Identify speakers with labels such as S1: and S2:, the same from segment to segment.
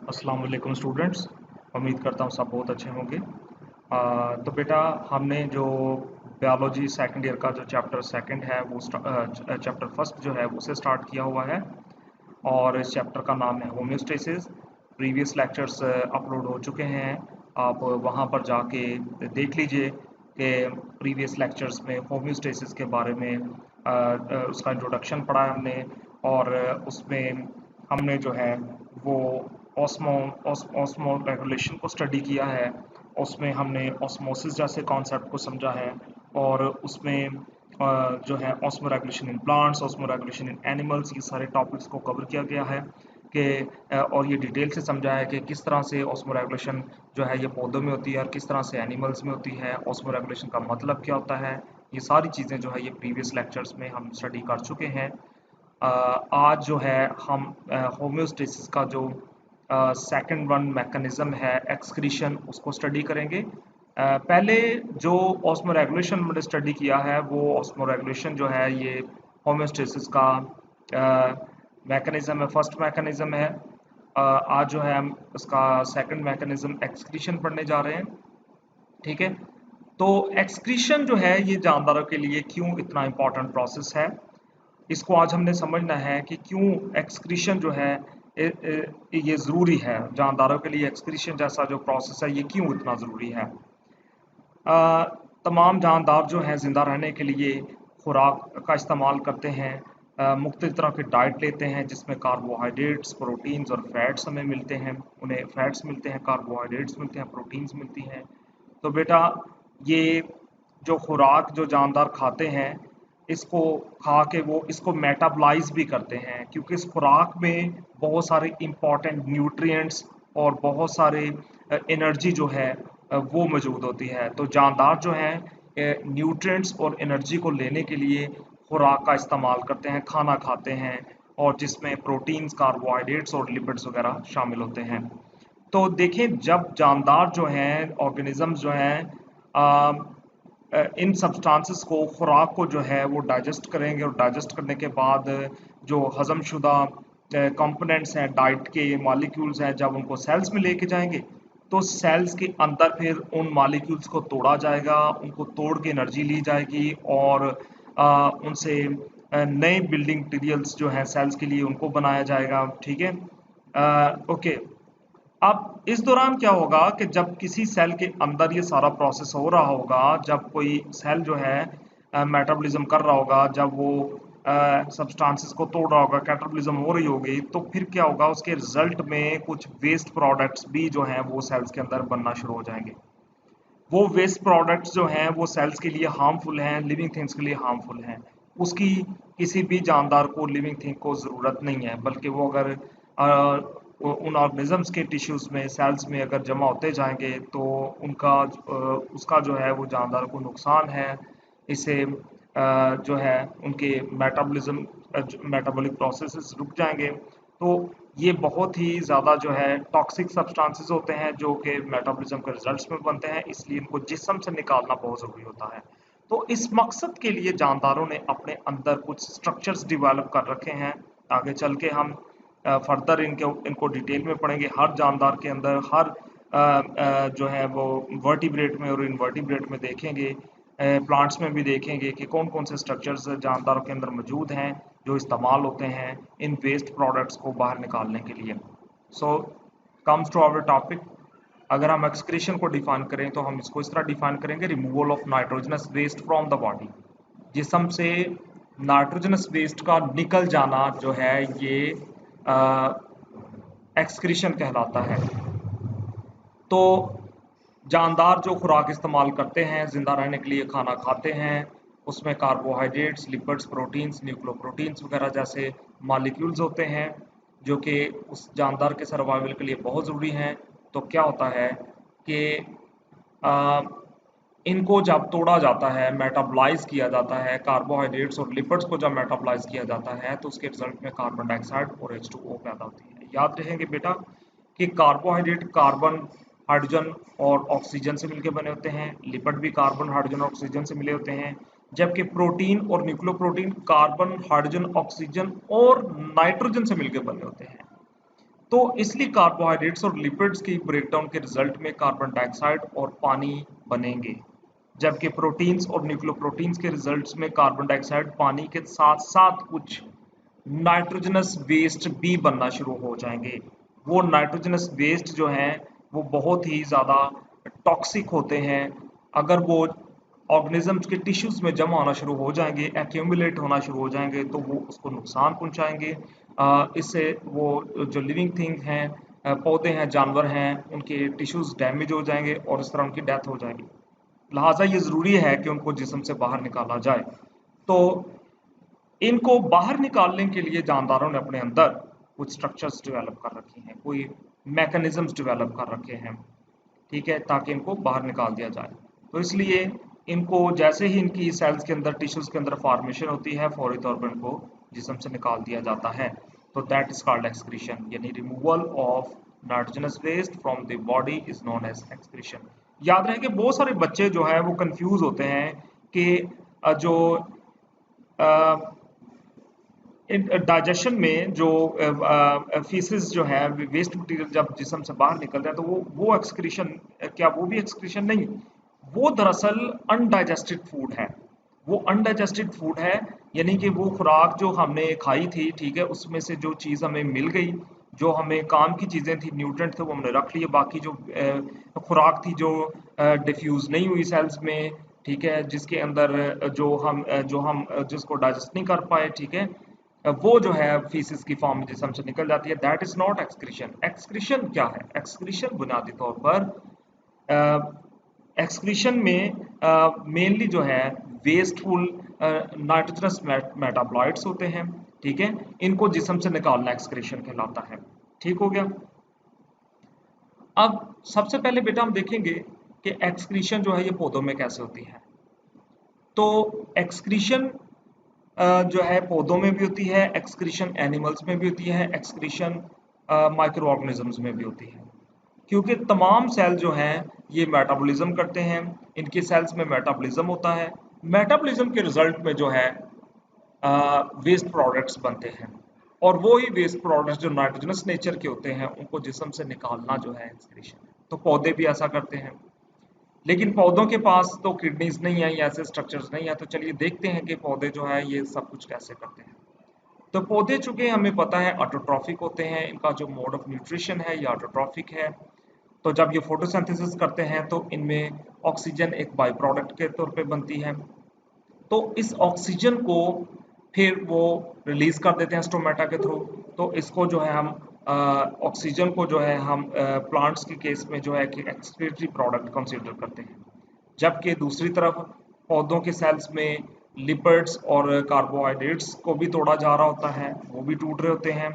S1: अस्सलाम वालेकुम स्टूडेंट्स। उम्मीद करता हूँ सब बहुत अच्छे होंगे। तो बेटा हमने जो बायोलॉजी सेकंड ईयर का जो चैप्टर सेकंड है वो चैप्टर फर्स्ट जो है उसे स्टार्ट किया हुआ है और इस चैप्टर का नाम है होम्योस्टेसिस। प्रीवियस लेक्चर्स अपलोड हो चुके हैं, आप वहाँ पर जाके देख लीजिए कि प्रीवियस लेक्चर्स में होम्योस्टेसिस के बारे में उसका इंट्रोडक्शन पढ़ा है हमने। और उसमें हमने जो है वो ऑस्मो रेगुलेशन को स्टडी किया है। उसमें हमने ऑस्मोसिस जैसे कॉन्सेप्ट को समझा है और उसमें जो है osmo regulation in plants, osmo regulation in animals, ये सारे टॉपिक्स को कवर किया गया है कि और ये डिटेल से समझा है कि किस तरह से ऑस्मो रेगुलेशन जो है ये पौधों में होती है और किस तरह से एनिमल्स में होती है, ऑस्मो रेगुलेशन का मतलब क्या होता है। ये सारी चीज़ें जो है ये प्रीवियस लेक्चर्स में हम स्टडी कर चुके हैं। आज जो है हम होम्योस्टेसिस का जो सेकंड वन मैकेनिज्म है एक्सक्रीशन उसको स्टडी करेंगे। पहले जो ऑस्मो रेगुलेशन मैंने स्टडी किया है वो ऑस्मो रेगुलेशन जो है ये होम्योस्टेसिस का मैकेनिज्म है, फर्स्ट मैकेनिज्म है। आज जो है हम उसका सेकंड मैकेनिज्म एक्सक्रीशन पढ़ने जा रहे हैं। ठीक है, तो एक्सक्रीशन जो है ये जानदारों के लिए क्यों इतना इम्पोर्टेंट प्रोसेस है, इसको आज हमने समझना है कि क्यों एक्सक्रीशन जो है ये ज़रूरी है जानदारों के लिए। एक्सक्रीशन जैसा जो प्रोसेस है ये क्यों इतना ज़रूरी है। तमाम जानदार जो हैं ज़िंदा रहने के लिए खुराक का इस्तेमाल करते हैं, मुख्तलिफ़ तरह की डाइट लेते हैं जिसमें कार्बोहाइड्रेट्स, प्रोटीन्स और फैट्स हमें मिलते हैं। उन्हें फैट्स मिलते हैं, कार्बोहाइड्रेट्स मिलते हैं, प्रोटीन्स मिलती हैं। तो बेटा ये जो खुराक जो जानदार खाते हैं इसको खा के वो इसको मेटाबलाइज भी करते हैं, क्योंकि इस खुराक में बहुत सारे इंपॉर्टेंट न्यूट्रिएंट्स और बहुत सारे एनर्जी जो है वो मौजूद होती है। तो जानदार जो हैं न्यूट्रिएंट्स और एनर्जी को लेने के लिए खुराक का इस्तेमाल करते हैं, खाना खाते हैं और जिसमें प्रोटीन्स, कार्बोहाइड्रेट्स और लिपिड्स वगैरह शामिल होते हैं। तो देखें जब जानदार जो हैं ऑर्गेनिजम्स जो हैं इन सब्सटेंसेस को खुराक को जो है वो डाइजेस्ट करेंगे और डाइजेस्ट करने के बाद जो हजम शुदा कंपोनेंट्स हैं, डाइट के मॉलिक्यूल्स हैं, जब उनको सेल्स में लेके जाएंगे तो सेल्स के अंदर फिर उन मॉलिक्यूल्स को तोड़ा जाएगा, उनको तोड़ के एनर्जी ली जाएगी और उनसे नए बिल्डिंग मटीरियल्स जो हैं सेल्स के लिए उनको बनाया जाएगा। ठीक है, ओके। अब इस दौरान क्या होगा कि जब किसी सेल के अंदर ये सारा प्रोसेस हो रहा होगा, जब कोई सेल जो है मेटाबॉलिज्म कर रहा होगा, जब वो सब्सटेंसेस को तोड़ रहा होगा, कैटाबॉलिज्म हो रही होगी, तो फिर क्या होगा उसके रिजल्ट में कुछ वेस्ट प्रोडक्ट्स भी जो हैं वो सेल्स के अंदर बनना शुरू हो जाएंगे। वो वेस्ट प्रोडक्ट्स जो हैं वो सेल्स के लिए हार्मफुल हैं, लिविंग थिंग्स के लिए हार्मफुल हैं। उसकी किसी भी जानदार को, लिविंग थिंग को ज़रूरत नहीं है, बल्कि वो अगर उन ऑर्गेनिजम्स के टिश्यूज़ में, सेल्स में अगर जमा होते जाएंगे तो उनका उसका जो है वो जानदार को नुकसान है। इससे जो है उनके मेटाबॉलिज्म मेटाबॉलिक प्रोसेसेस रुक जाएंगे। तो ये बहुत ही ज़्यादा जो है टॉक्सिक सब्सटेंसेस होते हैं जो कि मेटाबॉलिज्म के रिजल्ट्स में बनते हैं, इसलिए इनको जिस्म से निकालना बहुत ज़रूरी होता है। तो इस मकसद के लिए जानदारों ने अपने अंदर कुछ स्ट्रक्चर्स डेवलप कर रखे हैं। आगे चल के हम फर्दर इनको डिटेल में पढ़ेंगे। हर जानदार के अंदर हर जो है वो वर्टिब्रेट में और इनवर्टिब्रेट में देखेंगे, प्लांट्स में भी देखेंगे कि कौन कौन से स्ट्रक्चर्स जानदारों के अंदर मौजूद हैं जो इस्तेमाल होते हैं इन वेस्ट प्रोडक्ट्स को बाहर निकालने के लिए। So comes to our topic. अगर हम एक्सक्रीशन को डिफाइन करें तो हम इसको इस तरह डिफाइन करेंगे, removal of nitrogenous waste from the body. जिस्म से नाइट्रोजनस वेस्ट का निकल जाना जो है ये एक्सक्रीशन कहलाता है। तो जानदार जो खुराक इस्तेमाल करते हैं, ज़िंदा रहने के लिए खाना खाते हैं, उसमें कार्बोहाइड्रेट्स, लिपिड्स, प्रोटीन्स, न्यूक्लियोप्रोटीन्स वगैरह जैसे मॉलिक्यूल्स होते हैं जो कि उस जानदार के सर्वाइवल के लिए बहुत ज़रूरी हैं। तो क्या होता है कि आ, इनको जब तोड़ा जाता है, मेटाबॉलाइज किया जाता है, कार्बोहाइड्रेट्स और लिपिड्स को जब मेटाबॉलाइज किया जाता है तो उसके रिजल्ट में कार्बन डाइऑक्साइड और H2O पैदा होती है। याद रखेंगे बेटा कि कार्बोहाइड्रेट कार्बन, हाइड्रोजन और ऑक्सीजन से मिलकर बने होते हैं, लिपिड भी कार्बन, हाइड्रोजन और ऑक्सीजन से मिले होते हैं, जबकि प्रोटीन और न्यूक्लियोप्रोटीन कार्बन, हाइड्रोजन, ऑक्सीजन और नाइट्रोजन से मिलकर बने होते हैं। तो इसलिए कार्बोहाइड्रेट्स और लिपिड्स की ब्रेकडाउन के रिजल्ट में कार्बन डाइऑक्साइड और पानी बनेंगे, जबकि प्रोटीन्स और न्यूक्लियोप्रोटीन्स के रिजल्ट्स में कार्बन डाइऑक्साइड पानी के साथ साथ कुछ नाइट्रोजनस वेस्ट भी बनना शुरू हो जाएंगे। वो नाइट्रोजनस वेस्ट जो हैं वो बहुत ही ज़्यादा टॉक्सिक होते हैं। अगर वो ऑर्गेनिजम्स के टिश्यूज में जमा होना शुरू हो जाएंगे, एक्यूमुलेट होना शुरू हो जाएंगे, तो वो उसको नुकसान पहुंचाएंगे। इससे वो जो लिविंग थिंग हैं, पौधे हैं, जानवर हैं, उनके टिश्यूज डैमेज हो जाएंगे और इस तरह उनकी डेथ हो जाएगी। लिहाजा ये ज़रूरी है कि उनको जिस्म से बाहर निकाला जाए। तो इनको बाहर निकालने के लिए जानदारों ने अपने अंदर कुछ स्ट्रक्चर्स डेवलप कर रखी हैं, कोई मैकेनिज्म्स डेवलप कर रखे हैं, ठीक है, ताकि इनको बाहर निकाल दिया जाए। तो इसलिए इनको जैसे ही इनकी सेल्स के अंदर, टिश्यूज के अंदर फॉर्मेशन होती है, फौरी तौर पर इनको जिस्म से निकाल दिया जाता है। तो दैट इज कॉल्ड एक्सक्रीशन, यानी removal of nitrogenous waste from the body is known as excretion. याद रहे कि बहुत सारे बच्चे जो है वो कंफ्यूज होते हैं कि जो डाइजेशन में जो फीसेस जो है, वेस्ट मटेरियल जब जिस्म से बाहर निकलता है, तो वो एक्सक्रीशन, क्या वो भी एक्सक्रीशन नहीं, वो दरअसल अनडाइजेस्टेड फूड है। वो अनडाइजेस्टेड फूड है, यानी कि वो खुराक जो हमने खाई थी, ठीक है, उसमें से जो चीज़ हमें मिल गई, जो हमें काम की चीज़ें थी, न्यूट्रिएंट थे, वो हमने रख लिए। बाकी जो खुराक थी जो डिफ्यूज़ नहीं हुई सेल्स में, ठीक है, जिसके अंदर जो हम जिसको डाइजेस्ट नहीं कर पाए, ठीक है, वो जो है फीसिस की फॉर्म में जिसम से निकल जाती है। That is not excretion. Excretion क्या है? एक्सक्रीशन बुनियादी तौर पर एक्सक्रीशन में मेनली जो है वेस्टफुल नाइट्रोजनस मेटाबॉलाइट्स होते हैं, ठीक है, इनको जिसम से निकालना एक्सक्रीशन कहलाता है। ठीक हो गया। अब सबसे पहले बेटा हम देखेंगे कि एक्सक्रीशन जो है ये पौधों में कैसे होती है। तो एक्सक्रीशन जो है पौधों में भी होती है, एक्सक्रीशन एनिमल्स में भी होती है, एक्सक्रीशन माइक्रो ऑर्गेनिजम्स में भी होती है। क्योंकि तमाम सेल जो हैं ये मेटाबॉलिज्म करते हैं, इनके सेल्स में मेटाबॉलिज्म होता है। मेटाबॉलिज्म के रिजल्ट में जो है वेस्ट प्रोडक्ट्स बनते हैं, और वो ही वेस्ट प्रोडक्ट्स जो नाइट्रोजनस नेचर के होते हैं उनको जिस्म से निकालना जो है एक्सक्रीशन है। तो पौधे भी ऐसा करते हैं, लेकिन पौधों के पास तो किडनीज नहीं है, ऐसे स्ट्रक्चर्स नहीं है। तो चलिए देखते हैं कि पौधे जो है ये सब कुछ कैसे करते हैं। तो पौधे चूंकि हमें पता है ऑटोट्रॉफिक होते हैं, इनका जो मोड ऑफ न्यूट्रिशन है ये ऑटोट्रॉफिक है। तो जब ये फोटोसिंथेसिस करते हैं तो इनमें ऑक्सीजन एक बाई प्रोडक्ट के तौर पे बनती है। तो इस ऑक्सीजन को फिर वो रिलीज कर देते हैं स्टोमेटा के थ्रू। तो इसको जो है हम ऑक्सीजन को जो है हम प्लांट्स के केस में जो है कि एक्सक्रीटरी प्रोडक्ट कंसीडर करते हैं। जबकि दूसरी तरफ पौधों के सेल्स में लिपिड्स और कार्बोहाइड्रेट्स को भी तोड़ा जा रहा होता है, वो भी टूट रहे होते हैं।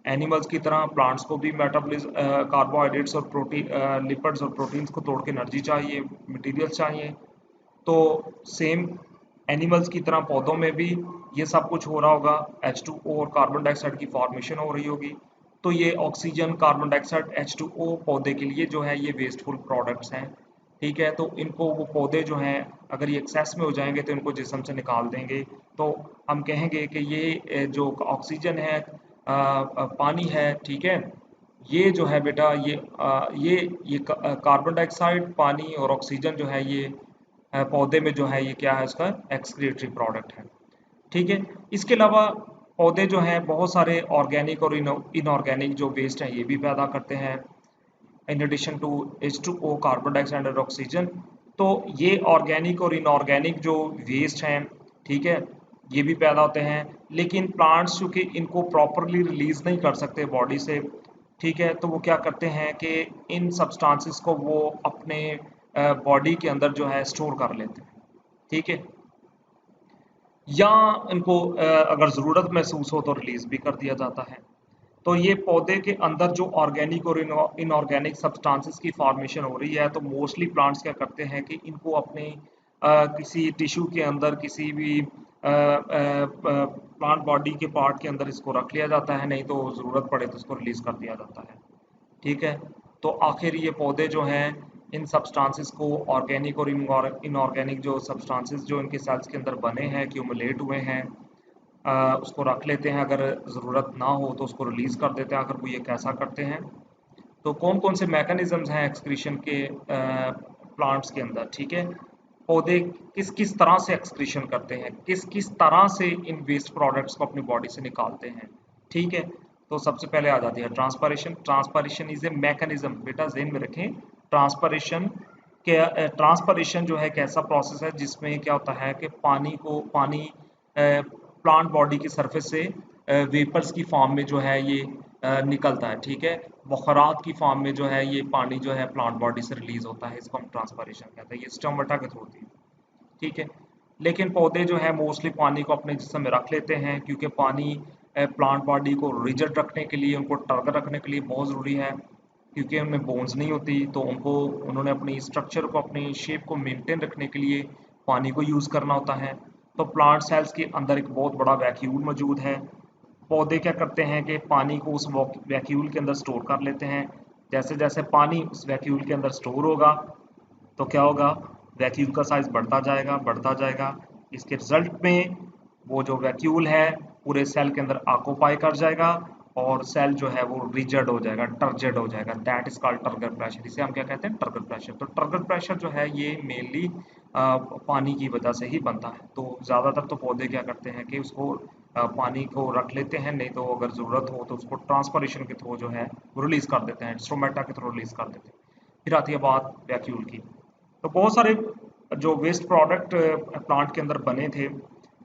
S1: एनिमल्स की तरह प्लांट्स को भी मेटाबॉलिज्म, कार्बोहाइड्रेट्स और प्रोटीन, लिपिड्स और प्रोटीन्स को तोड़ के एनर्जी चाहिए, मटेरियल चाहिए। तो सेम एनिमल्स की तरह पौधों में भी ये सब कुछ हो रहा होगा, H2O और कार्बन डाइऑक्साइड की फॉर्मेशन हो रही होगी। तो ये ऑक्सीजन, कार्बन डाइऑक्साइड, H2O पौधे के लिए जो है ये वेस्टफुल प्रोडक्ट्स हैं। ठीक है, तो इनको वो पौधे जो हैं अगर ये एक्सेस में हो जाएंगे तो इनको जिस्म से निकाल देंगे। तो हम कहेंगे कि ये जो ऑक्सीजन है, पानी है, ठीक है, ये जो है बेटा ये कार्बन डाइऑक्साइड, पानी और ऑक्सीजन जो है ये पौधे में जो है ये क्या है, इसका एक्सक्रीटरी प्रोडक्ट है। ठीक है, इसके अलावा पौधे जो हैं बहुत सारे ऑर्गेनिक और इनऑर्गेनिक जो वेस्ट हैं ये भी पैदा करते हैं, in addition to H2O, carbon dioxide और ऑक्सीजन। तो ये ऑर्गेनिक और इनऑर्गेनिक जो वेस्ट हैं, ठीक है, ये भी पैदा होते हैं। लेकिन प्लांट्स चूँकि इनको प्रॉपरली रिलीज नहीं कर सकते बॉडी से, ठीक है, तो वो क्या करते हैं कि इन सब्सटेंसेस को वो अपने बॉडी के अंदर जो है स्टोर कर लेते हैं। ठीक है, या इनको अगर ज़रूरत महसूस हो तो रिलीज भी कर दिया जाता है। तो ये पौधे के अंदर जो ऑर्गेनिक और इनऑर्गेनिक सब्सटेंसेस की फॉर्मेशन हो रही है, तो मोस्टली प्लांट्स क्या करते हैं कि इनको अपने किसी टिश्यू के अंदर, किसी भी प्लांट बॉडी के पार्ट के अंदर इसको रख लिया जाता है, नहीं तो ज़रूरत पड़े तो इसको रिलीज कर दिया जाता है। ठीक है, तो आखिर ये पौधे जो हैं इन सब्सटेंसेस को, ऑर्गेनिक और इनऑर्गेनिक जो सब्सटेंसेस जो इनके सेल्स के अंदर बने हैं, एक्यूमुलेट हुए हैं, उसको रख लेते हैं, अगर ज़रूरत ना हो तो उसको रिलीज़ कर देते हैं, अगर वो ये कैसा करते हैं। तो कौन कौन से मैकेनिज्म्स हैं एक्सक्रीशन के प्लांट्स के अंदर, ठीक है। पौधे किस किस तरह से एक्सक्रीशन करते हैं, किस किस तरह से इन वेस्ट प्रोडक्ट्स को अपनी बॉडी से निकालते हैं, ठीक है। तो सबसे पहले आ जाती है transpiration. Transpiration is a mechanism, बेटा ज़हन में रखें। ट्रांसपायरेशन के ट्रांसपायरेशन जो है एक ऐसा प्रोसेस है जिसमें क्या होता है कि पानी प्लांट बॉडी की सरफेस से वेपर्स की फॉर्म में जो है ये निकलता है, ठीक है। बुखारात की फॉर्म में जो है ये पानी जो है प्लांट बॉडी से रिलीज होता है, इसको हम ट्रांसपायरेशन कहते हैं। ये स्टोमेटा के थ्रू होती है, ठीक है। लेकिन पौधे जो है मोस्टली पानी को अपने जिस्म में रख लेते हैं, क्योंकि पानी प्लांट बॉडी को रिजिड रखने के लिए, उनको टर्गर रखने के लिए बहुत ज़रूरी है। क्योंकि उनमें बोन्स नहीं होती, तो उन्होंने अपनी स्ट्रक्चर को, अपनी शेप को मेंटेन रखने के लिए पानी को यूज़ करना होता है। तो प्लांट सेल्स के अंदर एक बहुत बड़ा वैक्यूल मौजूद है। पौधे क्या करते हैं कि पानी को उस वैक्यूल के अंदर स्टोर कर लेते हैं। जैसे जैसे पानी उस वैक्यूल के अंदर स्टोर होगा तो क्या होगा, वैक्यूल का साइज बढ़ता जाएगा, बढ़ता जाएगा। इसके रिजल्ट में वो जो वैक्यूल है पूरे सेल के अंदर ऑक्यूपाई कर जाएगा और सेल जो है वो रिजिड हो जाएगा, टर्जिड हो जाएगा। That is called turgor pressure. इसे हम क्या कहते हैं, टर्गर प्रेशर। तो टर्गर प्रेशर जो है ये मेनली पानी की वजह से ही बनता है। तो ज़्यादातर तो पौधे क्या करते हैं कि उसको पानी को रख लेते हैं, नहीं तो अगर ज़रूरत हो तो उसको ट्रांसपरेशन के थ्रू जो है वो रिलीज़ कर देते हैं, स्ट्रोमेटा के थ्रू रिलीज़ कर देते हैं। फिर आती है बात वैक्यूल की। तो बहुत सारे जो वेस्ट प्रोडक्ट प्लांट के अंदर बने थे,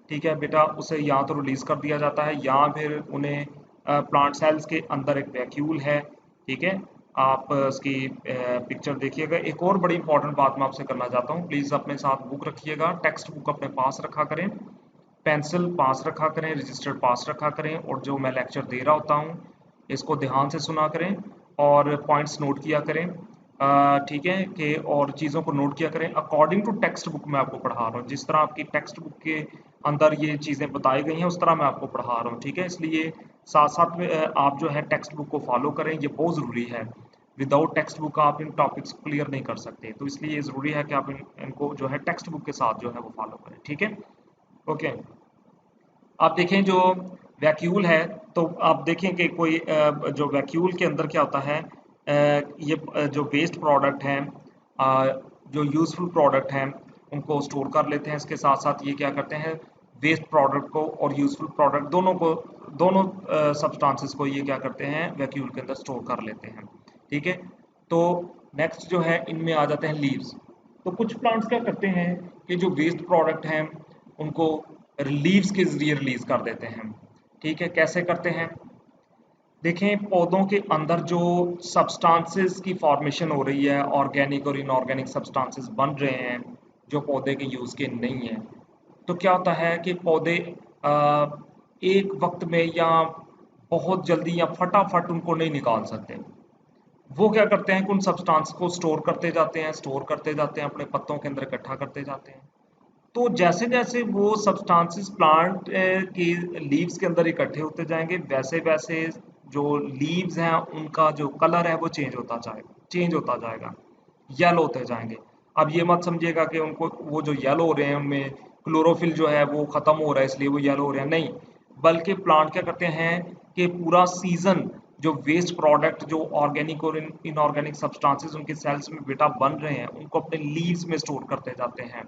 S1: ठीक है बेटा, उसे या तो रिलीज़ कर दिया जाता है या फिर उन्हें प्लांट सेल्स के अंदर एक वैक्यूल है, ठीक है। आप उसकी पिक्चर देखिएगा। एक और बड़ी इंपॉर्टेंट बात मैं आपसे करना चाहता हूँ, प्लीज़ अपने साथ बुक रखिएगा, टेक्स्ट बुक अपने पास रखा करें, पेंसिल पास रखा करें, रजिस्टर पास रखा करें, और जो मैं लेक्चर दे रहा होता हूँ इसको ध्यान से सुना करें और पॉइंट्स नोट किया करें, ठीक है कि, और चीज़ों को नोट किया करें अकॉर्डिंग टू टेक्स्ट बुक। मैं आपको पढ़ा रहा हूँ जिस तरह आपकी टेक्स्ट बुक के अंदर ये चीज़ें बताई गई हैं उस तरह मैं आपको पढ़ा रहा हूँ, ठीक है। इसलिए साथ साथ में आप जो है टेक्स्ट बुक को फॉलो करें, ये बहुत ज़रूरी है। विदाउट टेक्स्ट बुक आप इन टॉपिक्स को क्लियर नहीं कर सकते, तो इसलिए ये ज़रूरी है कि आप इनको जो है टेक्स्ट बुक के साथ जो है वो फॉलो करें, ठीक है। ओके, आप देखें जो वैक्यूल है, तो आप देखें कि कोई जो वैक्यूल के अंदर क्या होता है, ये जो वेस्ट प्रोडक्ट हैं, जो यूज़फुल प्रोडक्ट हैं उनको स्टोर कर लेते हैं। इसके साथ साथ ये क्या करते हैं, वेस्ट प्रोडक्ट को और यूज़फुल प्रोडक्ट दोनों सब्सटेंसेस को ये क्या करते हैं, वैक्यूल के अंदर स्टोर कर लेते हैं, ठीक है। तो नेक्स्ट जो है इनमें आ जाते हैं लीव्स। तो कुछ प्लांट्स क्या करते हैं कि जो वेस्ट प्रोडक्ट हैं उनको लीव्स के जरिए रिलीज कर देते हैं, ठीक है। कैसे करते हैं, देखें पौधों के अंदर जो सब्सटेंसेस की फॉर्मेशन हो रही है, ऑर्गेनिक और इनऑर्गेनिक सब्सटेंसेस बन रहे हैं जो पौधे के यूज़ के नहीं हैं, तो क्या होता है कि पौधे अ, एक वक्त में या बहुत जल्दी या फटाफट उनको नहीं निकाल सकते। वो क्या करते हैं कि उन सब्सटेंस को स्टोर करते जाते हैं, स्टोर करते जाते हैं, अपने पत्तों के अंदर इकट्ठा करते जाते हैं। तो जैसे जैसे वो सब्सटेंसेस प्लांट की लीव्स के अंदर इकट्ठे होते जाएंगे, वैसे वैसे जो लीव्स हैं उनका जो कलर है वो चेंज होता जाएगा, येलो होते जाएंगे। अब ये मत समझिएगा कि उनको वो जो येलो हो रहे हैं उनमें क्लोरोफिल जो है वो खत्म हो रहा है इसलिए वो येलो हो रहे हैं, नहीं। बल्कि प्लांट क्या करते हैं कि पूरा सीजन जो वेस्ट प्रोडक्ट, जो ऑर्गेनिक और इनऑर्गेनिक सब्सटेंसेस उनके सेल्स में बेटा बन रहे हैं, उनको अपने लीव्स में स्टोर करते जाते हैं,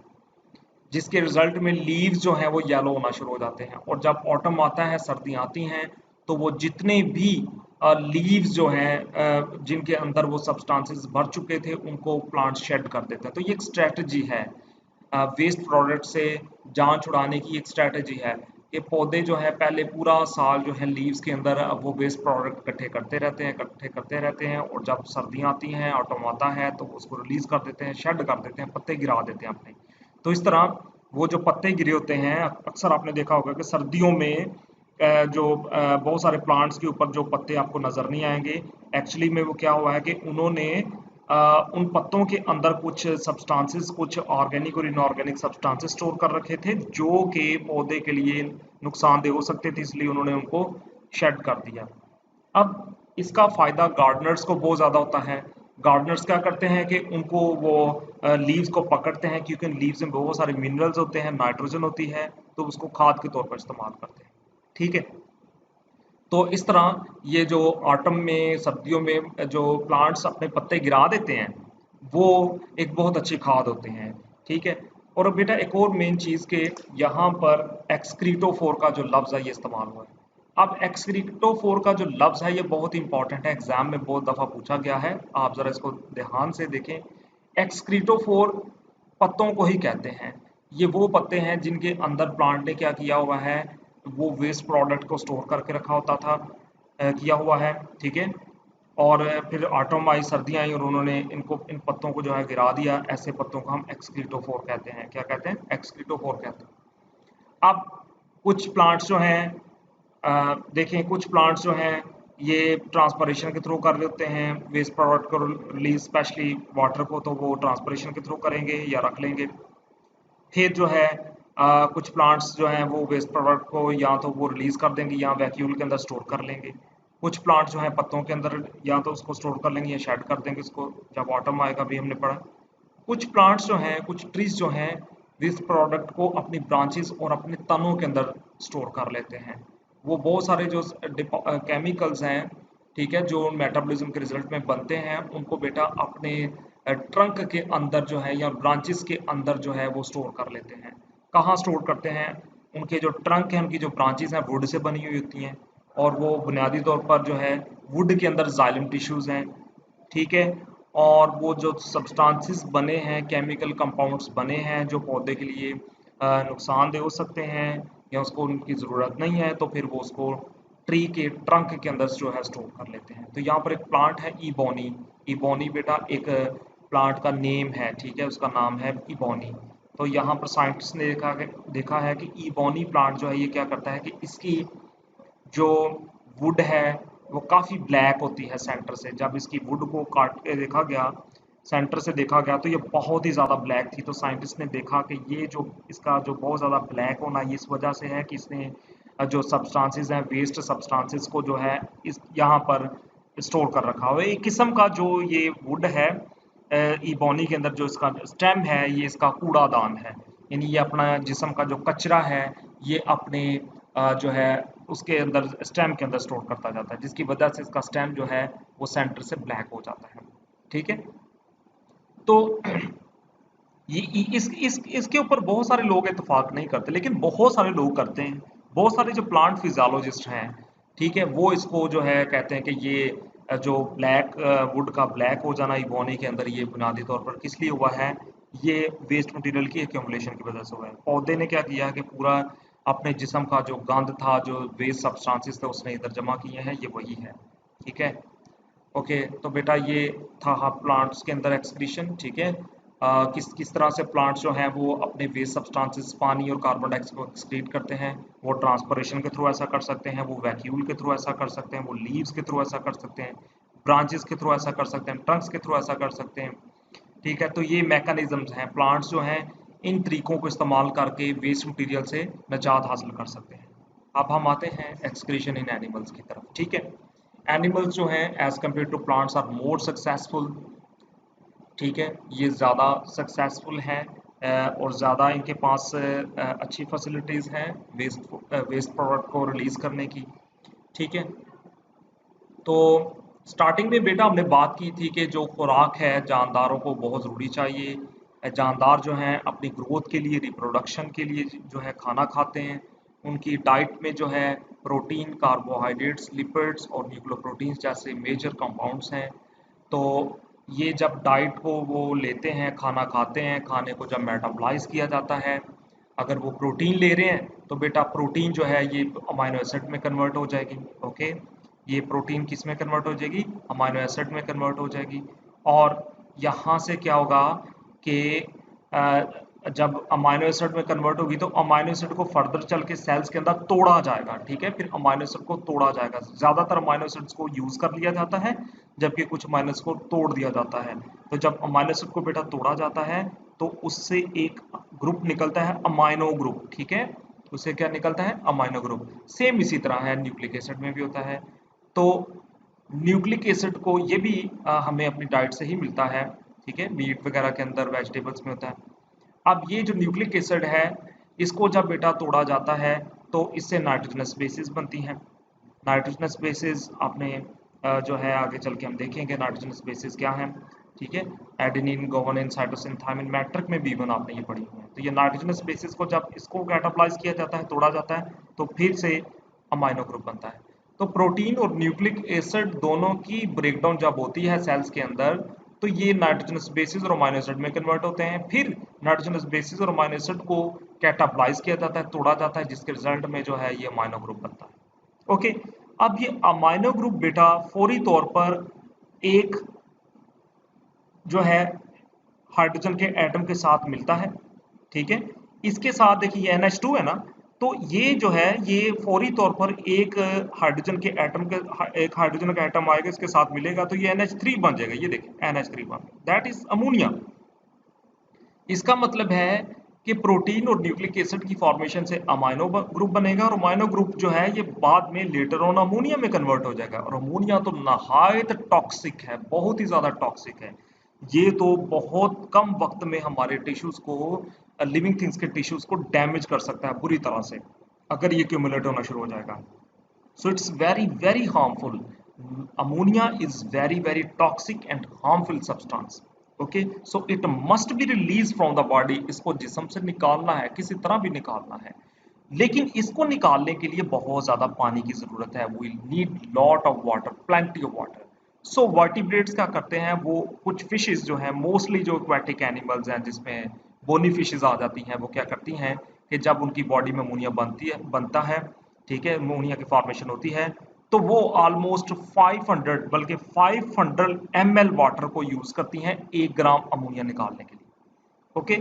S1: जिसके रिजल्ट में लीव्स जो हैं वो येलो होना शुरू हो जाते हैं। और जब ऑटम आता है, सर्दी आती हैं, तो वो जितने भी लीव्स जो हैं जिनके अंदर वो सब्सटेंसेस भर चुके थे उनको प्लांट शेड कर देते हैं। तो ये एक स्ट्रेटजी है, वेस्ट प्रोडक्ट से जान छुड़ाने की एक स्ट्रेटजी है कि पौधे जो है पहले पूरा साल जो है लीव्स के अंदर वो वेस्ट प्रोडक्ट इकट्ठे करते रहते हैं, इकट्ठे करते रहते हैं, और जब सर्दियाँ आती हैं, ऑटम आता है, तो उसको रिलीज कर देते हैं, शेड कर देते हैं, पत्ते गिरा देते हैं अपने। तो इस तरह वो जो पत्ते गिरे होते हैं, अक्सर आपने देखा होगा कि सर्दियों में जो बहुत सारे प्लांट्स के ऊपर जो पत्ते आपको नजर नहीं आएंगे, एक्चुअली में वो क्या हुआ है कि उन्होंने उन पत्तों के अंदर कुछ सब्सटेंसेस, कुछ ऑर्गेनिक और इनऑर्गेनिक सब्सटेंसेस स्टोर कर रखे थे जो कि पौधे के लिए नुकसानदेह हो सकते थे, इसलिए उन्होंने उनको शेड कर दिया। अब इसका फ़ायदा गार्डनर्स को बहुत ज़्यादा होता है। गार्डनर्स क्या करते हैं कि उनको वो लीव्स को पकड़ते हैं, क्योंकि लीव्स में बहुत सारे मिनरल्स होते हैं, नाइट्रोजन होती है, तो उसको खाद के तौर पर इस्तेमाल करते हैं। ठीक है। तो इस तरह ये जो ऑटम में, सर्दियों में जो प्लांट्स अपने पत्ते गिरा देते हैं, वो एक बहुत अच्छी खाद होते हैं। ठीक है। और अब बेटा एक और मेन चीज़ के यहाँ पर एक्सक्रीटोफोर का जो लफ्ज़ है ये इस्तेमाल हुआ है। अब एक्सक्रीटोफोर का जो लफ्ज़ है ये बहुत इंपॉर्टेंट है, एग्जाम में बहुत दफ़ा पूछा गया है, आप ज़रा इसको ध्यान से देखें। एक्सक्रीटोफोर पत्तों को ही कहते हैं। ये वो पत्ते हैं जिनके अंदर प्लांट ने क्या किया हुआ है, वो वेस्ट प्रोडक्ट को स्टोर करके रखा होता था, किया हुआ है। ठीक है। और फिर ऑटम आई, सर्दियाँ आई और उन्होंने इनको, इन पत्तों को जो है गिरा दिया। ऐसे पत्तों को हम एक्सक्रीटोफोर कहते हैं। क्या कहते हैं? एक्सक्रीटोफोर कहते हैं। अब कुछ प्लांट्स जो हैं, देखें कुछ प्लांट्स जो हैं ये ट्रांसपरेशन के थ्रू कर देते हैं वेस्ट प्रोडक्ट को रिलीज, स्पेशली वाटर को, तो वो ट्रांसपरेशन के थ्रू करेंगे या रख लेंगे। फिर जो है कुछ प्लांट्स जो हैं वो वेस्ट प्रोडक्ट को या तो वो रिलीज कर देंगे या वैक्यूल के अंदर स्टोर कर लेंगे। कुछ प्लांट्स जो हैं पत्तों के अंदर या तो उसको स्टोर कर लेंगे या शेड कर देंगे इसको, जब ऑटम आएगा भी हमने पढ़ा। कुछ प्लांट्स जो हैं, कुछ ट्रीज जो हैं, वेस्ट प्रोडक्ट को अपनी ब्रांचेस और अपने तनों के अंदर स्टोर कर लेते हैं। वो बहुत सारे जो केमिकल्स हैं, ठीक है, जो मेटाबॉलिज्म के रिजल्ट में बनते हैं, उनको बेटा अपने ट्रंक के अंदर जो है या ब्रांचेस के अंदर जो है वो स्टोर कर लेते हैं। कहाँ स्टोर करते हैं? उनके जो ट्रंक हैं, उनकी जो ब्रांचेस हैं वुड से बनी हुई होती हैं, और वो बुनियादी तौर पर जो है वुड के अंदर जाइलम टिश्यूज हैं। ठीक है। और वो जो सब्सटेंसेस बने हैं, केमिकल कंपाउंड्स बने हैं जो पौधे के लिए नुकसानदेह हो सकते हैं या उसको उनकी ज़रूरत नहीं है, तो फिर वो उसको ट्री के ट्रंक के अंदर जो है स्टोर कर लेते हैं। तो यहाँ पर एक प्लांट है इबोनी। इबोनी बेटा एक प्लांट का नेम है, ठीक है, उसका नाम है इबोनी। तो यहाँ पर साइंटिस्ट ने देखा है कि इबोनी प्लांट जो है ये क्या करता है कि इसकी जो वुड है वो काफ़ी ब्लैक होती है सेंटर से। जब इसकी वुड को काट के देखा गया, सेंटर से देखा गया, तो ये बहुत ही ज़्यादा ब्लैक थी। तो साइंटिस्ट ने देखा कि ये जो इसका जो बहुत ज़्यादा ब्लैक होना ये इस वजह से है कि इसने जो सब्सटेंसेस हैं, वेस्ट सब्सटेंसेस को जो है इस यहाँ पर स्टोर कर रखा हुआ है। एक किस्म का जो ये वुड है इबोनी के अंदर जो इसका स्टेम है ये इसका कूड़ादान है। यानी ये अपना जिस्म का जो कचरा है ये अपने जो है उसके अंदर, स्टेम के अंदर स्टोर करता जाता है, जिसकी वजह से इसका स्टेम जो है वो सेंटर से ब्लैक हो जाता है। ठीक है। तो ये इसके ऊपर बहुत सारे लोग इत्तेफाक नहीं करते, लेकिन बहुत सारे लोग करते हैं। बहुत सारे जो प्लांट फिजियोलॉजिस्ट हैं, ठीक है, वो इसको जो है कहते हैं कि ये जो ब्लैक वुड का ब्लैक हो जाना इबोनी के अंदर, ये बुनियादी तौर पर किस लिए हुआ है? ये वेस्ट मटेरियल की एक्यूमुलेशन की वजह से हुआ है। पौधे ने क्या किया कि पूरा अपने जिस्म का जो गंद था, जो वेस्ट सब्सटेंसेस थे, उसने इधर जमा किए हैं, ये वही है। ठीक है। ओके, तो बेटा ये था प्लांट्स के अंदर एक्सक्रीशन। ठीक है। किस किस तरह से प्लांट्स जो हैं वो अपने वेस्ट सब्सटेंसेस, पानी और कार्बन डाइऑक्साइड को एक्सक्रीट करते हैं। वो ट्रांसपरेशन के थ्रू ऐसा कर सकते हैं, वो वैक्यूल के थ्रू ऐसा कर सकते हैं, वो लीव्स के थ्रू ऐसा कर सकते हैं, ब्रांचेस के थ्रू ऐसा कर सकते हैं, ट्रंक्स के थ्रू ऐसा कर सकते हैं। ठीक है। तो ये मैकेनिज्म्स हैं, प्लांट्स जो हैं इन तरीकों को इस्तेमाल करके वेस्ट मटेरियल से निजात हासिल कर सकते हैं। अब हम आते हैं एक्सक्रीशन इन एनिमल्स की तरफ। ठीक है। एनिमल्स जो हैं as compare to plants are more successful. ठीक है, ये ज़्यादा सक्सेसफुल हैं और ज़्यादा इनके पास अच्छी फैसिलिटीज़ हैं वेस्ट प्रोडक्ट को रिलीज़ करने की। ठीक है। तो स्टार्टिंग में बेटा हमने बात की थी कि जो खुराक है जानदारों को बहुत ज़रूरी चाहिए। जानदार जो हैं अपनी ग्रोथ के लिए, रिप्रोडक्शन के लिए जो है खाना खाते हैं। उनकी डाइट में जो है प्रोटीन, कार्बोहाइड्रेट्स, लिपिड्स और न्यूक्लियोप्रोटीन्स जैसे मेजर कंपाउंड्स हैं। तो ये जब डाइट को वो लेते हैं, खाना खाते हैं, खाने को जब मेटाबॉलाइज किया जाता है, अगर वो प्रोटीन ले रहे हैं तो बेटा प्रोटीन जो है ये अमाइनो एसिड में कन्वर्ट हो जाएगी। ओके, ये प्रोटीन किस में कन्वर्ट हो जाएगी? अमाइनो एसिड में कन्वर्ट हो जाएगी। और यहाँ से क्या होगा कि जब अमाइनो एसिड में कन्वर्ट होगी तो अमाइनो एसिड को फर्दर चल के सेल्स के अंदर तोड़ा जाएगा। ठीक है, फिर अमाइनो एसिड को तोड़ा जाएगा। ज़्यादातर अमाइनो एसिड्स को यूज़ कर लिया जाता है, जबकि कुछ अमाइनो एसिड को तोड़ दिया जाता है। तो जब अमाइनो एसिड को बेटा तोड़ा जाता है तो उससे एक ग्रुप निकलता है अमाइनो ग्रुप। ठीक है, उससे क्या निकलता है? Amino group. सेम इसी तरह है न्यूक्लिक एसिड में भी होता है। तो न्यूक्लिक एसिड को ये भी हमें अपनी डाइट से ही मिलता है। ठीक है, मीट वगैरह के अंदर, वेजिटेबल्स में होता है। अब ये जो न्यूक्लिक एसिड है इसको जब बेटा तोड़ा जाता है तो तो इससे नाइट्रोजनस बेसिस बनती हैं। नाइट्रोजनस बेसिस आपने जो है आगे चल के हम देखेंगे नाइट्रोजनस बेसिस क्या है, ठीक है। Adenine, guanine, cytosine, thymine, matric में B1 आपने ये पढ़ी हुई है। तो ये नाइट्रोजनस बेसिस को जब इसको कैटाबलाइज किया जाता है, तोड़ा जाता है, तो फिर से अमाइनो ग्रुप बनता है। तो प्रोटीन और न्यूक्लिक एसिड दोनों की ब्रेकडाउन जब होती है सेल्स के अंदर, तो ये नाइट्रोजनस बेसिस और अमाइनो एसिड में कन्वर्ट होते हैं। फिर नाइट्रोजनस बेसिस और अमाइनो एसिड को कैटाबलाइज किया जाता है, तोड़ा जाता है, जिसके रिजल्ट में जो है ये अमाइनो ग्रुप बनता है। ओके, अब ये अमाइनो ग्रुप बेटा फौरी तौर पर एक जो है हाइड्रोजन के एटम के साथ मिलता है, ठीक है। इसके साथ देखिए ये NH2 है ना, तो ये जो है ये फौरी तौर पर एक हाइड्रोजन के एटम के एक हाइड्रोजन का एटम आएगा, इसके साथ मिलेगा, तो ये NH3 बन जाएगा। ये देखिए NH3 बन, दैट इज अमोनिया। इसका मतलब है कि प्रोटीन और न्यूक्लिक एसिड की फॉर्मेशन से अमाइनो ग्रुप बनेगा, और अमाइनो ग्रुप जो है ये बाद में लेटर ऑन अमोनिया में कन्वर्ट हो जाएगा। और अमोनिया तो नहायत टॉक्सिक है, बहुत ही ज्यादा टॉक्सिक है। ये तो बहुत कम वक्त में हमारे टिश्यूज को, लिविंग थिंग्स के टिश्यूज को डैमेज कर सकता है बुरी तरह से, अगर ये क्यूमुलेट होना शुरू हो जाएगा। So it's very harmful. Ammonia is very toxic and harmful substance. Okay, so it must be released from the body. इसको जिस्म से निकालना है, किसी तरह भी निकालना है, लेकिन इसको निकालने के लिए बहुत ज्यादा पानी की जरूरत है। We need lot of water, plenty of water. So vertebrates क्या करते हैं, वो कुछ फिशेस जो हैं, मोस्टली जो एक्वेटिक एनिमल्स हैं जिसमें बोनी फिशेस आ जाती हैं, वो क्या करती हैं कि जब उनकी बॉडी में अमोनिया बनता है, ठीक है, अमोनिया की फॉर्मेशन होती है, तो वो ऑलमोस्ट 500 बल्कि 500 ml वाटर को यूज करती हैं 1 ग्राम अमोनिया निकालने के लिए। ओके,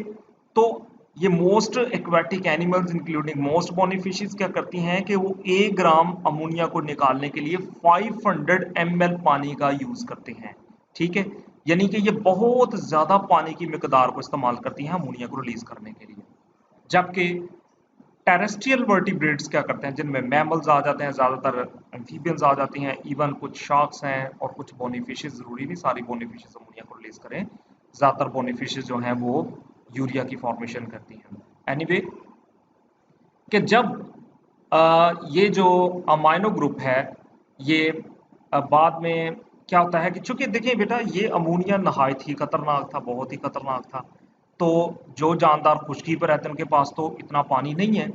S1: तो ये most aquatic animals including most bony fishes क्या करती हैं कि वो 1 ग्राम अमोनिया को निकालने के लिए 500 ml पानी का यूज करते हैं, ठीक है। यानी कि ये बहुत ज्यादा पानी की मिकदार को इस्तेमाल करती हैं अमोनिया को रिलीज करने के लिए। जबकि टेरेस्ट्रियल वर्टिब्रेट्स क्या करते हैं, जिनमें मैमल्स आ जाते हैं, ज़्यादातर एम्फीबियंस आ जाती हैं, इवन कुछ शार्क्स हैं और कुछ बोनी फिशेस, ज़रूरी नहीं सारी बोनी फिशेस अमोनिया को रिलीज करें, ज़्यादातर बोनी फिशेस जो हैं वो यूरिया की फॉर्मेशन करती हैं। एनीवे, कि जब ये जो अमाइनो ग्रुप है ये बाद में क्या होता है कि चूंकि देखिए बेटा ये अमोनिया नहायत ही खतरनाक था, बहुत ही खतरनाक था। तो जो जानदार खुशकी पर रहते हैं उनके पास तो इतना पानी नहीं है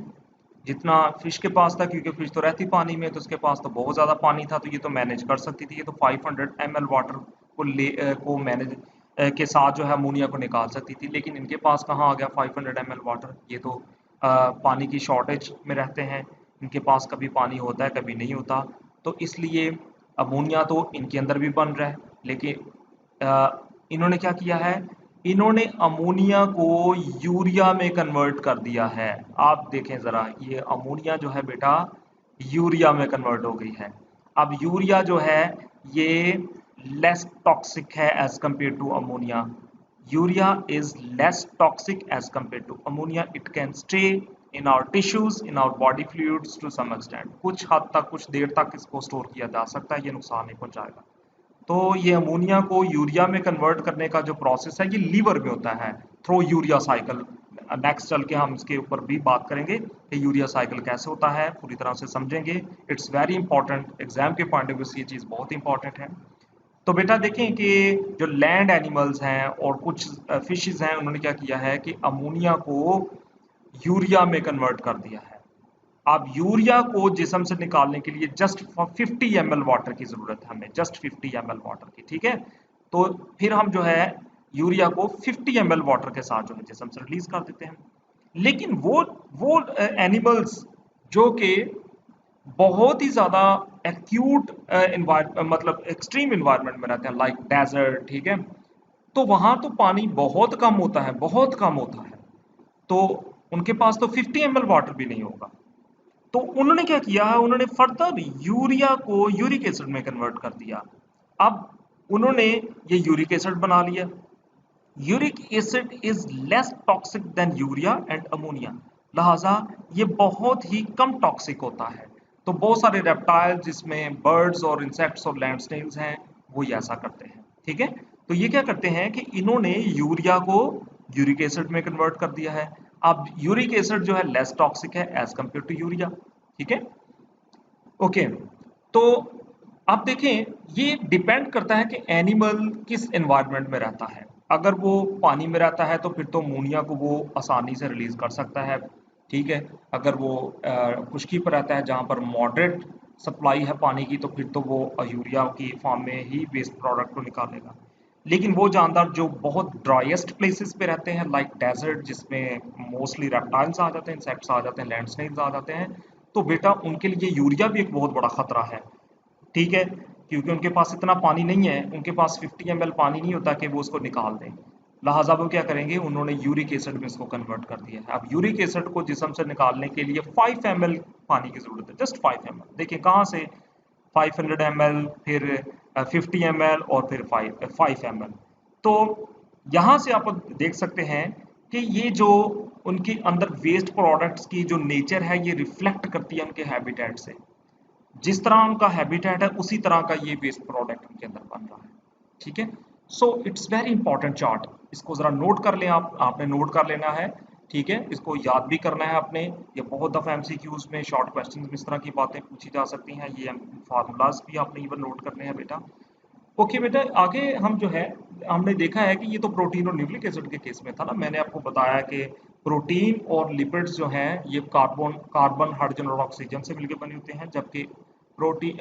S1: जितना फिश के पास था, क्योंकि फिश तो रहती पानी में, तो उसके पास तो बहुत ज़्यादा पानी था, तो ये तो मैनेज कर सकती थी। ये तो 500 ml वाटर को मैनेज के साथ जो है अमोनिया को निकाल सकती थी, लेकिन इनके पास कहाँ आ गया 500 ml वाटर। ये तो पानी की शॉर्टेज में रहते हैं, इनके पास कभी पानी होता है कभी नहीं होता, तो इसलिए अमोनिया तो इनके अंदर भी बन रहा है। लेकिन इन्होंने क्या किया है, इन्होंने अमोनिया को यूरिया में कन्वर्ट कर दिया है। आप देखें ज़रा, ये अमोनिया जो है बेटा यूरिया में कन्वर्ट हो गई है। अब यूरिया जो है ये लेस टॉक्सिक है as compare to ammonia. Urea is less toxic as compare to ammonia. It can stay in our tissues, in our body fluids to some extent. कुछ हद तक, कुछ देर तक इसको स्टोर किया जा सकता है, ये नुकसान नहीं पहुंचाएगा। तो ये अमोनिया को यूरिया में कन्वर्ट करने का जो प्रोसेस है ये लीवर में होता है थ्रू यूरिया साइकिल। नेक्स्ट चल के हम इसके ऊपर भी बात करेंगे कि यूरिया साइकिल कैसे होता है, पूरी तरह से समझेंगे। इट्स वेरी इंपॉर्टेंट, एग्जाम के पॉइंट ऑफ व्यू से ये चीज़ बहुत इंपॉर्टेंट है। तो बेटा देखें कि जो लैंड एनिमल्स हैं और कुछ फिशेज हैं, उन्होंने क्या किया है कि अमोनिया को यूरिया में कन्वर्ट कर दिया है। अब यूरिया को जिस्म से निकालने के लिए जस्ट 50 ml वाटर की जरूरत है हमें, जस्ट 50 ml वाटर की, ठीक है। तो फिर हम जो है यूरिया को 50 ml वाटर के साथ जो है जिस्म से रिलीज कर देते हैं। लेकिन वो एनिमल्स जो कि बहुत ही ज्यादा एक्यूट मतलब एक्सट्रीम इन्वायरमेंट में रहते हैं, लाइक डेजर्ट, ठीक है, तो वहां तो पानी बहुत कम होता है, बहुत कम होता है, तो उनके पास तो 50 ml वाटर भी नहीं होगा। तो उन्होंने क्या किया है, उन्होंने फर्दर यूरिया को यूरिक एसिड में कन्वर्ट कर दिया। अब उन्होंने ये यूरिक एसिड बना लिया। Uric acid is less toxic than urea and ammonia, लिहाजा ये बहुत ही कम टॉक्सिक होता है। तो बहुत सारे रेप्टाइल जिसमें बर्ड्स और इंसेक्ट्स और लैंड स्नेल्स हैं वो ये ऐसा करते हैं, ठीक है। तो ये क्या करते हैं कि इन्होंने यूरिया को यूरिक एसिड में कन्वर्ट कर दिया है। अब यूरिक एसिड जो है लेस टॉक्सिक है एज कंपेयर टू यूरिया, ठीक है, ओके। तो आप देखें, ये डिपेंड करता है कि एनिमल किस एनवायरनमेंट में रहता है। अगर वो पानी में रहता है तो फिर तो अमोनिया को वो आसानी से रिलीज कर सकता है, ठीक है। अगर वो खुश्की पर रहता है जहाँ पर मॉडरेट सप्लाई है पानी की, तो फिर तो वो यूरिया की फॉर्म में ही वेस्ट प्रोडक्ट को निकालेगा। लेकिन वो जानदार जो बहुत ड्राइएस्ट प्लेसेस पे रहते हैं, लाइक डेजर्ट, जिसमें मोस्टली रेप्टाइल्स आ जाते हैं, इंसेक्ट्स आ जाते हैं, लैंड स्नेक्स आ जाते हैं, तो बेटा उनके लिए यूरिया भी एक बहुत बड़ा खतरा है, ठीक है। क्योंकि उनके पास इतना पानी नहीं है, उनके पास 50 ml पानी नहीं होता कि वो उसको निकाल दें। लिहाजा वो क्या करेंगे, उन्होंने यूरिक एसिड में इसको कन्वर्ट कर दिया है। अब यूरिक एसिड को जिस्म से निकालने के लिए 5 ml पानी की जरूरत है, जस्ट 5 ml। देखिए कहाँ से 500 ml, फिर 50 ml, और फिर 5 ml। तो यहाँ से आप देख सकते हैं कि ये जो उनके अंदर वेस्ट प्रोडक्ट्स की जो नेचर है, ये रिफ्लेक्ट करती है उनके हैबिटेट से। जिस तरह उनका हैबिटेट है उसी तरह का ये वेस्ट प्रोडक्ट उनके अंदर बन रहा है, ठीक है। So it's very important chart, इसको जरा नोट कर लें आप, आपने नोट कर लेना है, ठीक है। इसको याद भी करना है आपने। ये बहुत दफ़ा एमसीक्यूज में, शॉर्ट क्वेश्चंस में इस तरह की बातें पूछी जा सकती हैं। ये फार्मूलाज भी आपने इवन नोट करने हैं बेटा। ओके बेटा, आगे हम जो है, हमने देखा है कि ये तो प्रोटीन और न्यूक्लिक एसिड के केस में था ना। मैंने आपको बताया कि प्रोटीन और लिपिड्स जो हैं ये कार्बन कार्बन हाइड्रोजन और ऑक्सीजन से मिलकर बने होते हैं, जबकि प्रोटीन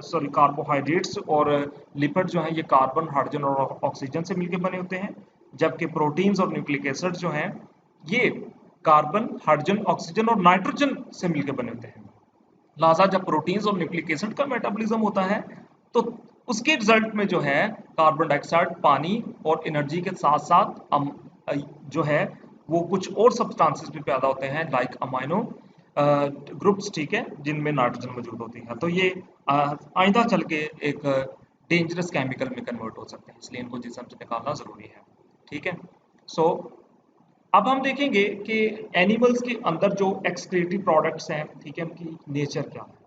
S1: सॉरी कार्बोहाइड्रेट्स और लिपिड जो हैं ये कार्बन हाइड्रोजन और ऑक्सीजन से मिलकर बने होते हैं। जबकि प्रोटीन्स और न्यूक्लिक एसिड जो हैं ये कार्बन हाइड्रोजन ऑक्सीजन और नाइट्रोजन से मिलकर बने होते हैं। लिहाजा जब प्रोटीन्स और न्यूक्लिक एसिड का मेटाबॉलिज्म होता है, तो उसके रिजल्ट में जो है कार्बन डाइऑक्साइड, पानी और एनर्जी के साथ साथ जो है वो कुछ और सब्सटेंसेस भी पैदा होते हैं, लाइक अमाइनो ग्रुप्स, ठीक है, जिनमें नाइट्रोजन मौजूद होती है। तो ये आइंदा चल के एक डेंजरस केमिकल में कन्वर्ट हो सकते हैं, इसलिए इनको जिस्म से निकालना जरूरी है, ठीक है। सो अब हम देखेंगे कि एनिमल्स के अंदर जो एक्सक्रीटरी प्रोडक्ट्स हैं, ठीक है, उनकी नेचर क्या है,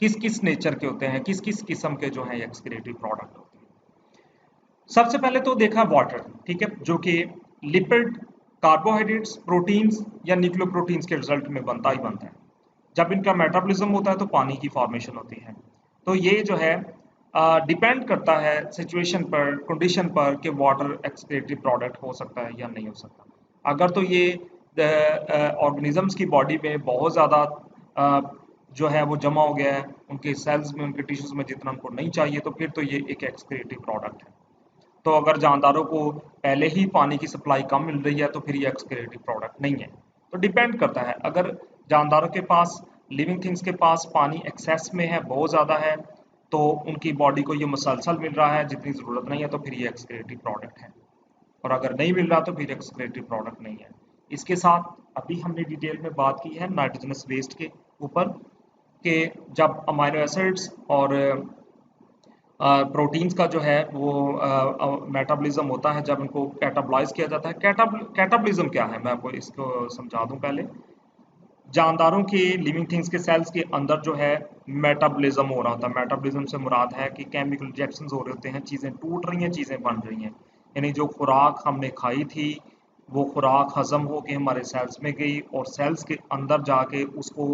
S1: किस किस नेचर के होते हैं, किस किस किस्म के जो है एक्सक्रीटरी प्रोडक्ट होते हैं। सबसे पहले तो देखा वाटर, ठीक है, जो कि लिपिड, कार्बोहाइड्रेट्स, प्रोटीन्स या न्यूक्लियोप्रोटीन्स के रिजल्ट में बनता ही बनता है। जब इनका मेटाबॉलिज्म होता है तो पानी की फॉर्मेशन होती है। तो ये जो है डिपेंड करता है सिचुएशन पर, कंडीशन पर, कि वाटर एक्सक्रीटरी प्रोडक्ट हो सकता है या नहीं हो सकता। अगर तो ये ऑर्गेनिजम्स की बॉडी में बहुत ज़्यादा जो है वो जमा हो गया है, उनके सेल्स में, उनके टिश्यूज में जितना उनको नहीं चाहिए, तो फिर तो ये एक एक्सक्रीटरी प्रोडक्ट है। तो अगर जानदारों को पहले ही पानी की सप्लाई कम मिल रही है तो फिर ये एक्सक्रीटरी प्रोडक्ट नहीं है। तो डिपेंड करता है, अगर जानदारों के पास, लिविंग थिंग्स के पास पानी एक्सेस में है, बहुत ज़्यादा है, तो उनकी बॉडी को ये मुसलसल मिल रहा है जितनी ज़रूरत नहीं है, तो फिर ये एक्सक्रीटरी प्रोडक्ट है। और अगर नहीं मिल रहा तो फिर एक्सक्रीटरी प्रोडक्ट नहीं है। इसके साथ अभी हमने डिटेल में बात की है नाइट्रोजनस वेस्ट के ऊपर, कि जब अमाइनो एसिड्स और प्रोटीन्स का जो है वो मेटाबॉलिज्म होता है, जब उनको कैटाबलाइज किया जाता है। कैटाबॉलिज्म क्या है, मैं आपको इसको समझा दूं पहले। जानदारों के, लिविंग थिंग्स के सेल्स के अंदर जो है मेटाबॉलिज्म हो रहा होता है। मेटाबॉलिज्म से मुराद है कि केमिकल रिएक्शंस हो रहे होते हैं, चीज़ें टूट रही हैं, चीज़ें बन रही हैं। यानी जो खुराक हमने खाई थी वो खुराक हजम होके हमारे सेल्स में गई, और सेल्स के अंदर जाके उसको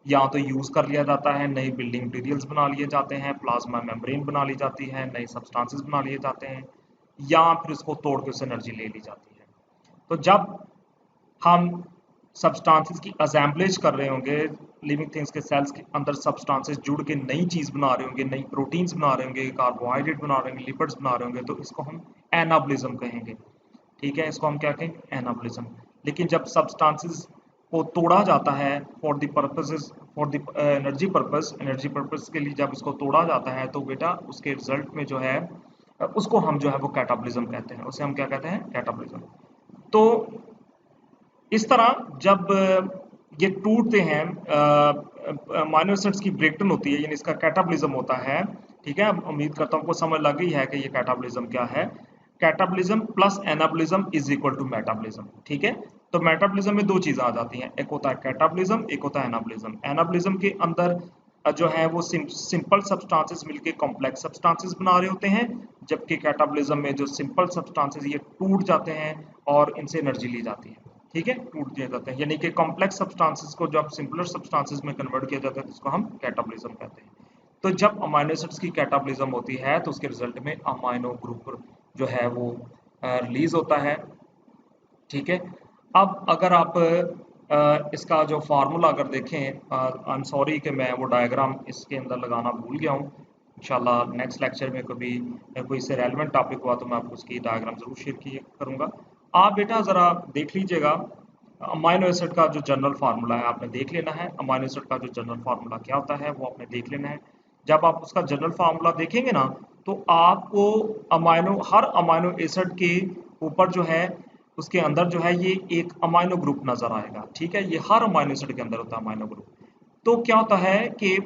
S1: या तो यूज़ कर लिया जाता है, नए बिल्डिंग मटीरियल्स बना लिए जाते हैं, प्लाज्मा मेम्ब्रेन बना ली जाती है, नए सब्सटेंसेस बना लिए जाते हैं, या फिर उसको तोड़ के उससे एनर्जी ले ली जाती है। तो जब हम सब्सटेंसेस की असेंबलेज कर रहे होंगे, लिविंग थिंग्स के सेल्स के अंदर सब्सटेंसेस जुड़ के नई चीज़ बना रहे होंगे, नई प्रोटीन्स बना रहे होंगे, कार्बोहाइड्रेट बना रहे होंगे, लिपिड्स बना रहे होंगे, तो इसको हम एनाबॉलिज्म कहेंगे, ठीक है। इसको हम क्या कहेंगे, एनाबॉलिज्म। लेकिन जब सब्सटेंसेस को तोड़ा जाता है for the purposes, for the energy purpose के लिए जब इसको तोड़ा जाता है, तो बेटा उसके रिजल्ट में जो है उसको हम जो है वो कैटाबॉलिज्म कहते हैं, उसे हम क्या कहते हैं, कैटाबॉलिज्म। तो इस तरह जब ये टूटते हैं, अमाइनो एसिड्स की ब्रेकडाउन होती है, यानी इसका कैटाबॉलिज्म होता है, ठीक है। उम्मीद करता हूँ आपको समझ लग गई है कि ये कैटाबॉलिज्म क्या है। Catabolism plus anabolism is equal to metabolism, ठीक है। तो मेटाबॉलिज्म में दो चीज़ें आ जाती हैं, एक होता है कैटाबॉलिज्म, एक होता है एनाबॉलिज्म। एनाबॉलिज्म के अंदर जो है वो सिंपल सब्सटेंसेस मिलके कॉम्प्लेक्स सब्सटेंसेस बना रहे होते हैं, जबकि कैटाबॉलिज्म में जो सिंपल सब्सटेंसेस ये टूट जाते हैं और इनसे एनर्जी ली जाती है। ठीक है, टूट दिए जाते हैं, यानी कि कॉम्प्लेक्स सब्सटेंसेस को जब सिंपलर सब्सटेंसेस में कन्वर्ट किया जाता है तो इसको हम कैटाबॉलिज्म कहते हैं। तो जब अमाइनो एसिड्स की कैटाबॉलिज्म होती है तो उसके रिजल्ट में अमाइनो ग्रुप जो है वो रिलीज होता है। ठीक है, अब अगर आप इसका जो फार्मूला अगर देखें, आई एम सॉरी कि मैं वो डायग्राम इसके अंदर लगाना भूल गया हूँ। इंशाल्लाह नेक्स्ट लेक्चर में कभी कोई इससे रेलेवेंट टॉपिक हुआ तो मैं आपको उसकी डायग्राम जरूर शेयर किया करूँगा। आप बेटा ज़रा देख लीजिएगा, अमाइनो एसिड का जो जनरल फार्मूला है आपने देख लेना है। अमाइनो एसिड का जो जनरल फार्मूला क्या होता है वो आपने देख लेना है। जब आप उसका जनरल फार्मूला देखेंगे ना तो आपको हर अमाइनो एसिड के ऊपर जो है उसके अंदर जो है ये एक अमाइनो ग्रुप नजर आएगा। ठीक है, ये हर अमाइनो एसिड के अंदर होता है अमाइनो ग्रुप। तो क्या होता है कि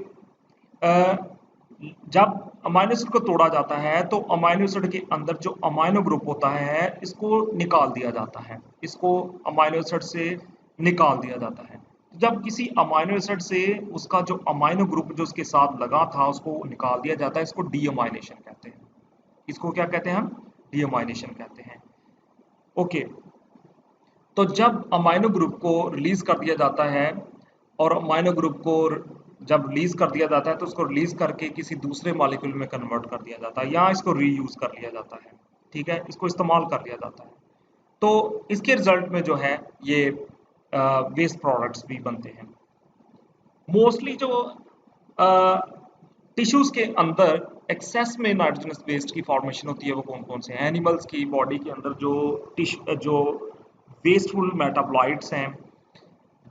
S1: जब अमाइनो एसिड को तोड़ा जाता है तो अमाइनो एसिड के अंदर जो अमाइनो ग्रुप होता है इसको निकाल दिया जाता है, इसको अमाइनो एसिड से निकाल दिया जाता है। तो जब किसी अमाइनो एसिड से उसका जो अमाइनो ग्रुप जो उसके साथ लगा था उसको निकाल दिया जाता है, इसको डीअमाइनेशन कहते हैं। इसको क्या कहते हैं हम? डीअमाइनेशन कहते हैं। ओके, तो जब अमाइनो ग्रुप को रिलीज कर दिया जाता है और अमाइनो ग्रुप को जब रिलीज कर दिया जाता है तो उसको रिलीज करके किसी दूसरे मॉलिक्यूल में कन्वर्ट कर दिया जाता है या इसको रीयूज कर लिया जाता है। ठीक है, इसको इस्तेमाल कर लिया जाता है। तो इसके रिजल्ट में जो है ये वेस्ट प्रोडक्ट्स भी बनते हैं। मोस्टली जो टिश्यूज के अंदर एक्सेस में नाइट्रोजनस वेस्ट की फॉर्मेशन होती है वो कौन कौन से हैं? एनिमल्स की बॉडी के अंदर जो वेस्टफुल मेटाबॉलाइट्स हैं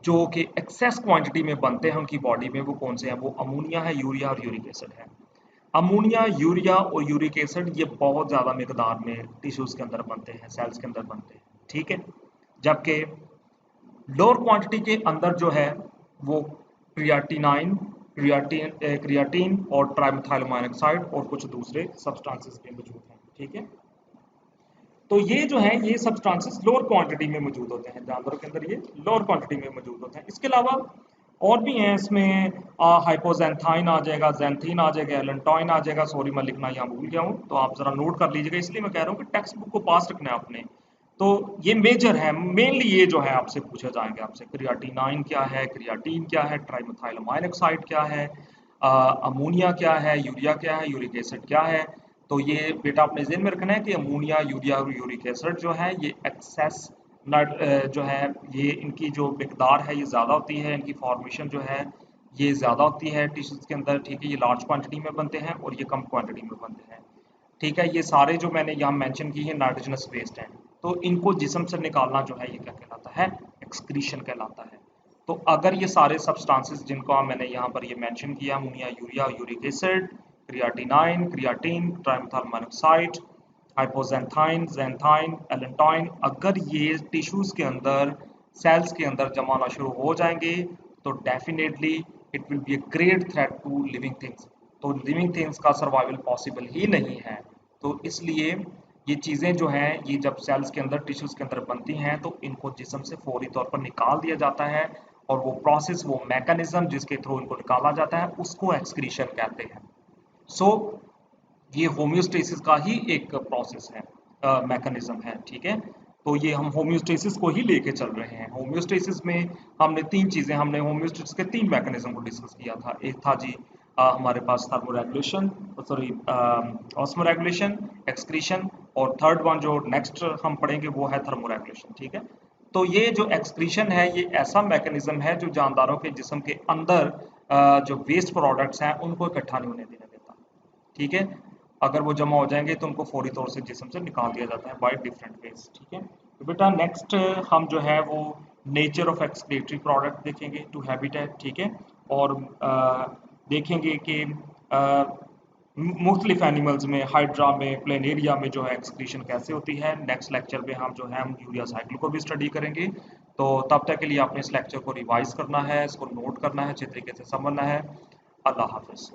S1: जो कि एक्सेस क्वांटिटी में बनते हैं उनकी बॉडी में, वो कौन से हैं? वो अमोनिया है, यूरिया और यूरिक एसिड है। अमोनिया, यूरिया और यूरिक एसिड ये बहुत ज़्यादा मिकदार में टिश्यूज के अंदर बनते हैं, सेल्स के अंदर बनते हैं। ठीक है, जबकि लोअर क्वांटिटी के अंदर जो है वो क्रियाटिनाइन क्रियाटीन और ट्राइमेथाइल ऑक्साइड और कुछ दूसरे सब्सटेंसेस भी मौजूद हैं। ठीक है, तो ये जो है ये सब्सटेंसेस लोअर क्वांटिटी में मौजूद होते हैं, जानवरों के अंदर ये लोअर क्वांटिटी में मौजूद होते हैं। इसके अलावा और भी हैं, इसमें हाइपोजेंथाइन आ जाएगा, जेंथीन आ जाएगा, एलेंटॉइन आ जाएगा। सॉरी मैं लिखना यहाँ भूल गया हूँ, तो आप जरा नोट कर लीजिएगा, इसलिए मैं कह रहा हूँ कि टेक्स्ट बुक को पास रखना है आपने। तो ये मेजर है, मेनली ये जो है आपसे पूछे जाएंगे, आपसे क्रियाटिनाइन क्या है, क्रियाटीन क्या है, ट्राइमेथाइलमाइन ऑक्साइड क्या है, अमोनिया क्या है, यूरिया क्या है, यूरिक एसिड क्या है। तो ये बेटा आपने ज़हन में रखना है कि अमोनिया, यूरिया और यूरिक एसिड जो है ये एक्सेस जो है ये इनकी जो मिकदार है ये ज़्यादा होती है, इनकी फॉर्मेशन जो है ये ज़्यादा होती है टिश्यूज़ के अंदर। ठीक है, ये लार्ज क्वांटिटी में बनते हैं और ये कम क्वांटिटी में बनते हैं। ठीक है, ये सारे जो मैंने यहाँ मेंशन की है नाइट्रोजनस वेस्ट हैं। तो इनको जिस्म से निकालना जो है ये क्या कहलाता है? एक्सक्रीशन कहलाता है। तो अगर ये सारे सब्सटेंसेस जिनको मैंने यहाँ पर ये मेंशन किया, ammonia, urea, uric acid, creatinine, creatine, trimethyl monoxide, hypoxanthine, xanthine, allantoin, अगर ये टिश्यूज के अंदर, सेल्स के अंदर जमा होना शुरू हो जाएंगे तो definitely it will be a great threat to living things. तो लिविंग थिंग्स का सर्वाइवल पॉसिबल ही नहीं है। तो इसलिए ये चीज़ें जो हैं ये जब सेल्स के अंदर, टिश्यूज के अंदर बनती हैं तो इनको जिस्म से फौरी तौर पर निकाल दिया जाता है और वो प्रोसेस, वो मैकेनिज्म जिसके थ्रू इनको निकाला जाता है उसको एक्सक्रीशन कहते हैं। सो ये होम्योस्टेसिस का ही एक प्रोसेस है, मैकेनिज्म है। ठीक है, तो ये हम होम्योस्टेसिस को ही लेके चल रहे हैं। होम्योस्टेसिस में हमने होम्योस्टेसिस के तीन मैकेनिज्म को डिस्कस किया था। एक था जी हमारे पास थर्मोरेगुलेशन, सॉरी ऑस्मोरेगुलेशन, एक्सक्रीशन, और थर्ड वन जो नेक्स्ट हम पढ़ेंगे वो है थर्मोरेगुलेशन। ठीक है, तो ये जो एक्सक्रीशन है ये ऐसा मैकेनिज्म है जो जानदारों के जिस्म के अंदर जो वेस्ट प्रोडक्ट्स हैं उनको इकट्ठा नहीं होने देने देता। ठीक है, अगर वो जमा हो जाएंगे तो उनको फौरी तौर से जिस्म से निकाल दिया जाता है बाय डिफरेंट वेज। ठीक है, तो बेटा नेक्स्ट हम जो है वो नेचर ऑफ एक्सक्रीटरी प्रोडक्ट देखेंगे टू हैबिटेट। ठीक है, और देखेंगे कि मुख्तलिफ एनिमल्स में, हाइड्रा में, प्लेनेरिया में जो है एक्सक्रीशन कैसे होती है। नेक्स्ट लेक्चर में हम जो है हम यूरिया साइकिल को भी स्टडी करेंगे। तो तब तक के लिए आपने इस लेक्चर को रिवाइज करना है, इसको नोट करना है, अच्छे तरीके से समझना है। अल्लाह हाफिज़।